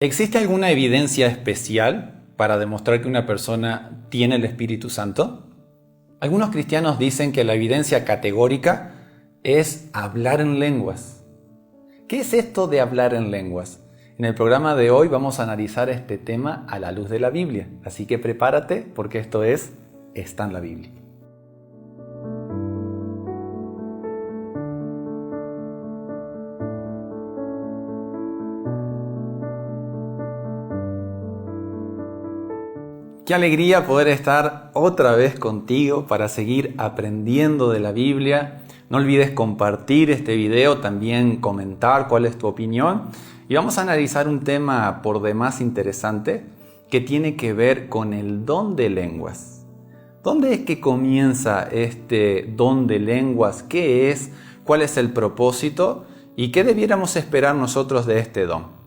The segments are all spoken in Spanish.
¿Existe alguna evidencia especial para demostrar que una persona tiene el Espíritu Santo? Algunos cristianos dicen que la evidencia categórica es hablar en lenguas. ¿Qué es esto de hablar en lenguas? En el programa de hoy vamos a analizar este tema a la luz de la Biblia. Así que prepárate porque esto está en la Biblia. Qué alegría poder estar otra vez contigo para seguir aprendiendo de la Biblia. No olvides compartir este video, también comentar cuál es tu opinión. Y vamos a analizar un tema por demás interesante que tiene que ver con el don de lenguas. ¿Dónde es que comienza este don de lenguas? ¿Qué es? ¿Cuál es el propósito? ¿Y qué debiéramos esperar nosotros de este don?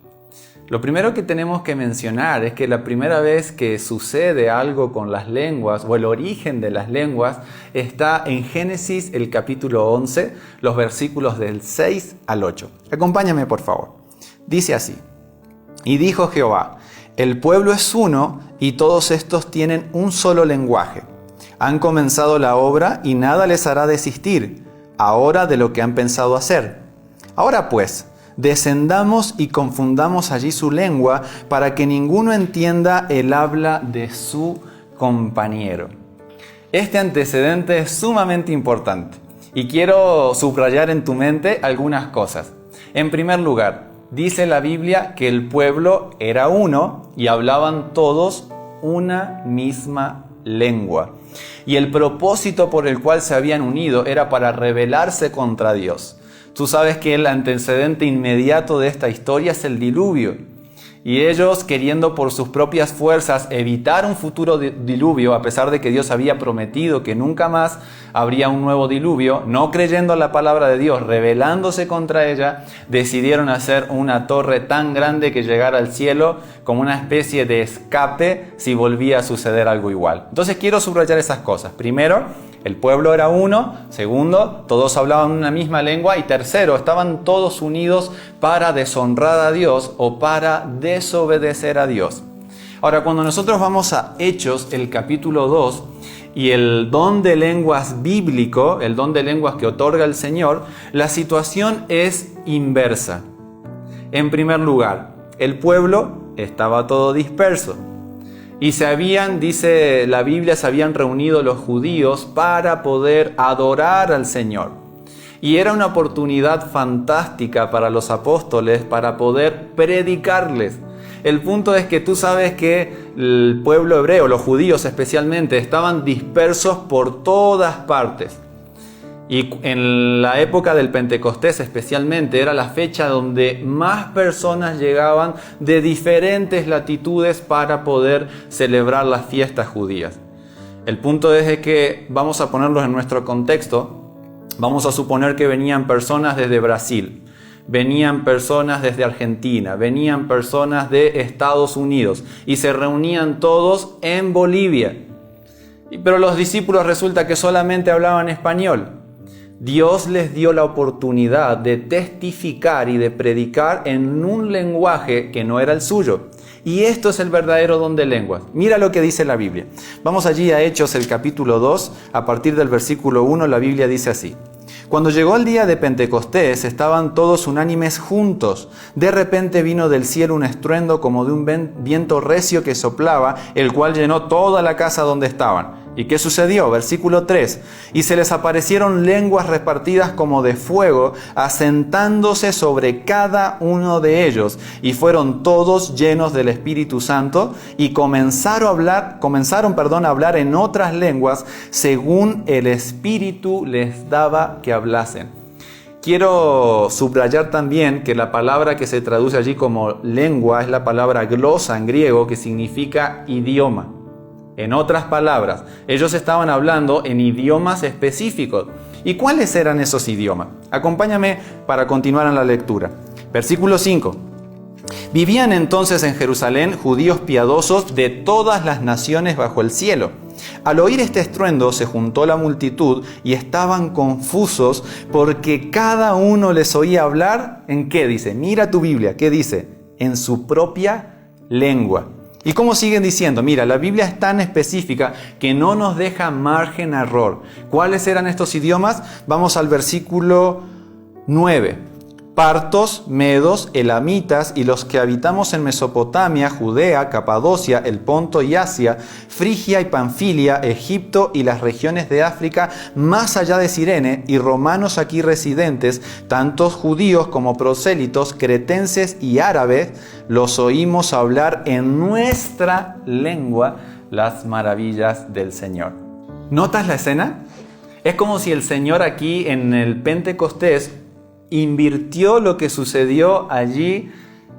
Lo primero que tenemos que mencionar es que la primera vez que sucede algo con las lenguas o el origen de las lenguas está en Génesis el capítulo 11, los versículos del 6 al 8. Acompáñame por favor. Dice así: Y dijo Jehová, el pueblo es uno y todos estos tienen un solo lenguaje. Han comenzado la obra y nada les hará desistir ahora de lo que han pensado hacer. Ahora pues, descendamos y confundamos allí su lengua para que ninguno entienda el habla de su compañero. Este antecedente es sumamente importante y quiero subrayar en tu mente algunas cosas. En primer lugar, dice la Biblia que el pueblo era uno y hablaban todos una misma lengua. Y el propósito por el cual se habían unido era para rebelarse contra Dios. Tú sabes que el antecedente inmediato de esta historia es el diluvio. Y ellos, queriendo por sus propias fuerzas evitar un futuro diluvio, a pesar de que Dios había prometido que nunca más habría un nuevo diluvio, no creyendo la palabra de Dios, rebelándose contra ella, decidieron hacer una torre tan grande que llegara al cielo como una especie de escape si volvía a suceder algo igual. Entonces quiero subrayar esas cosas. Primero, el pueblo era uno. Segundo, todos hablaban una misma lengua. Y tercero, estaban todos unidos para deshonrar a Dios o para desobedecer a Dios. Ahora, cuando nosotros vamos a Hechos, el capítulo 2, y el don de lenguas bíblico, el don de lenguas que otorga el Señor, la situación es inversa. En primer lugar, el pueblo estaba todo disperso. Y dice la Biblia, se habían reunido los judíos para poder adorar al Señor. Y era una oportunidad fantástica para los apóstoles para poder predicarles. El punto es que tú sabes que el pueblo hebreo, los judíos especialmente, estaban dispersos por todas partes. Y en la época del Pentecostés especialmente era la fecha donde más personas llegaban de diferentes latitudes para poder celebrar las fiestas judías. El punto es que vamos a ponerlos en nuestro contexto. Vamos a suponer que venían personas desde Brasil, venían personas desde Argentina, venían personas de Estados Unidos y se reunían todos en Bolivia. Pero los discípulos resulta que solamente hablaban español. Dios les dio la oportunidad de testificar y de predicar en un lenguaje que no era el suyo. Y esto es el verdadero don de lenguas. Mira lo que dice la Biblia. Vamos allí a Hechos, el capítulo 2, a partir del versículo 1, la Biblia dice así: Cuando llegó el día de Pentecostés, estaban todos unánimes juntos. De repente vino del cielo un estruendo como de un viento recio que soplaba, el cual llenó toda la casa donde estaban. ¿Y qué sucedió? Versículo 3. Y se les aparecieron lenguas repartidas como de fuego, asentándose sobre cada uno de ellos. Y fueron todos llenos del Espíritu Santo y comenzaron a hablar en otras lenguas según el Espíritu les daba que hablasen. Quiero subrayar también que la palabra que se traduce allí como lengua es la palabra glosa en griego, que significa idioma. En otras palabras, ellos estaban hablando en idiomas específicos. ¿Y cuáles eran esos idiomas? Acompáñame para continuar en la lectura. Versículo 5. Vivían entonces en Jerusalén judíos piadosos de todas las naciones bajo el cielo. Al oír este estruendo se juntó la multitud y estaban confusos porque cada uno les oía hablar. ¿En qué dice? Mira tu Biblia, ¿qué dice? en su propia lengua. ¿Y cómo siguen diciendo? Mira, la Biblia es tan específica que no nos deja margen a error. ¿Cuáles eran estos idiomas? Vamos al versículo 9. Partos, medos, elamitas y los que habitamos en Mesopotamia, Judea, Capadocia, el Ponto y Asia, Frigia y Panfilia, Egipto y las regiones de África, más allá de Cirene, y romanos aquí residentes, tantos judíos como prosélitos, cretenses y árabes, los oímos hablar en nuestra lengua las maravillas del Señor. ¿Notas la escena? Es como si el Señor aquí en el Pentecostés invirtió lo que sucedió allí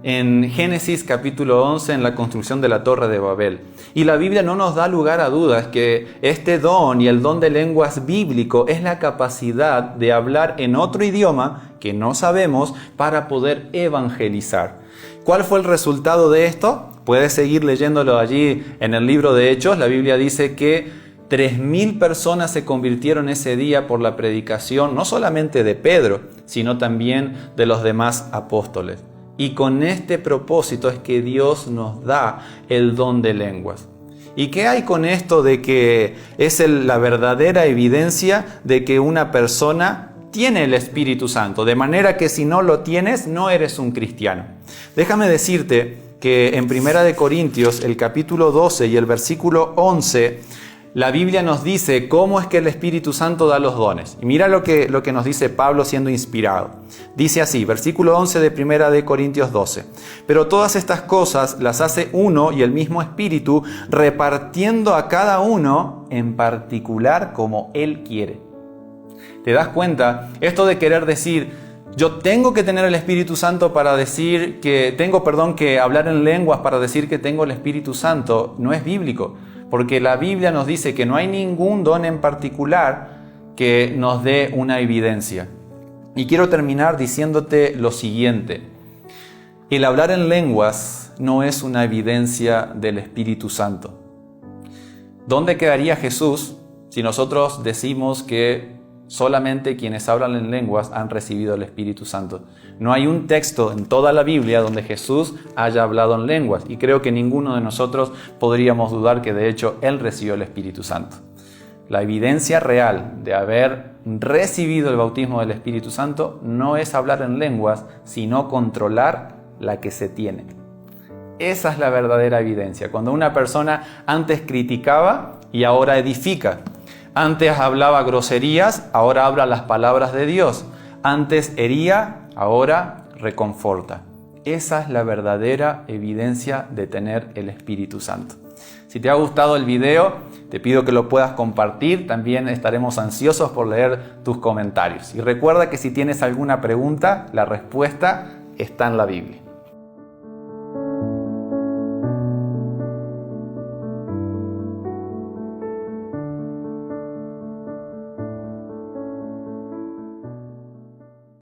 en Génesis capítulo 11 en la construcción de la Torre de Babel. Y la Biblia no nos da lugar a dudas que este don y el don de lenguas bíblico es la capacidad de hablar en otro idioma que no sabemos para poder evangelizar. ¿Cuál fue el resultado de esto? Puedes seguir leyéndolo allí en el libro de Hechos. La Biblia dice que 3.000 personas se convirtieron ese día por la predicación, no solamente de Pedro, sino también de los demás apóstoles. Y con este propósito es que Dios nos da el don de lenguas. ¿Y qué hay con esto de que es la verdadera evidencia de que una persona tiene el Espíritu Santo? De manera que si no lo tienes, no eres un cristiano. Déjame decirte que en 1 Corintios, el capítulo 12 y el versículo 11, la Biblia nos dice cómo es que el Espíritu Santo da los dones. Y mira lo que nos dice Pablo siendo inspirado. Dice así, versículo 11 de 1 Corintios 12. Pero todas estas cosas las hace uno y el mismo Espíritu, repartiendo a cada uno en particular como Él quiere. ¿Te das cuenta? Esto de querer decir, yo tengo que tener el Espíritu Santo para decir que que hablar en lenguas para decir que tengo el Espíritu Santo, no es bíblico. Porque la Biblia nos dice que no hay ningún don en particular que nos dé una evidencia. Y quiero terminar diciéndote lo siguiente. El hablar en lenguas no es una evidencia del Espíritu Santo. ¿Dónde quedaría Jesús si nosotros decimos que solamente quienes hablan en lenguas han recibido el Espíritu Santo? No hay un texto en toda la Biblia donde Jesús haya hablado en lenguas, y creo que ninguno de nosotros podríamos dudar que de hecho Él recibió el Espíritu Santo. La evidencia real de haber recibido el bautismo del Espíritu Santo no es hablar en lenguas, sino controlar la que se tiene. Esa es la verdadera evidencia. Cuando una persona antes criticaba y ahora edifica. Antes hablaba groserías, ahora habla las palabras de Dios. Antes hería, ahora reconforta. Esa es la verdadera evidencia de tener el Espíritu Santo. Si te ha gustado el video, te pido que lo puedas compartir. También estaremos ansiosos por leer tus comentarios. Y recuerda que si tienes alguna pregunta, la respuesta está en la Biblia.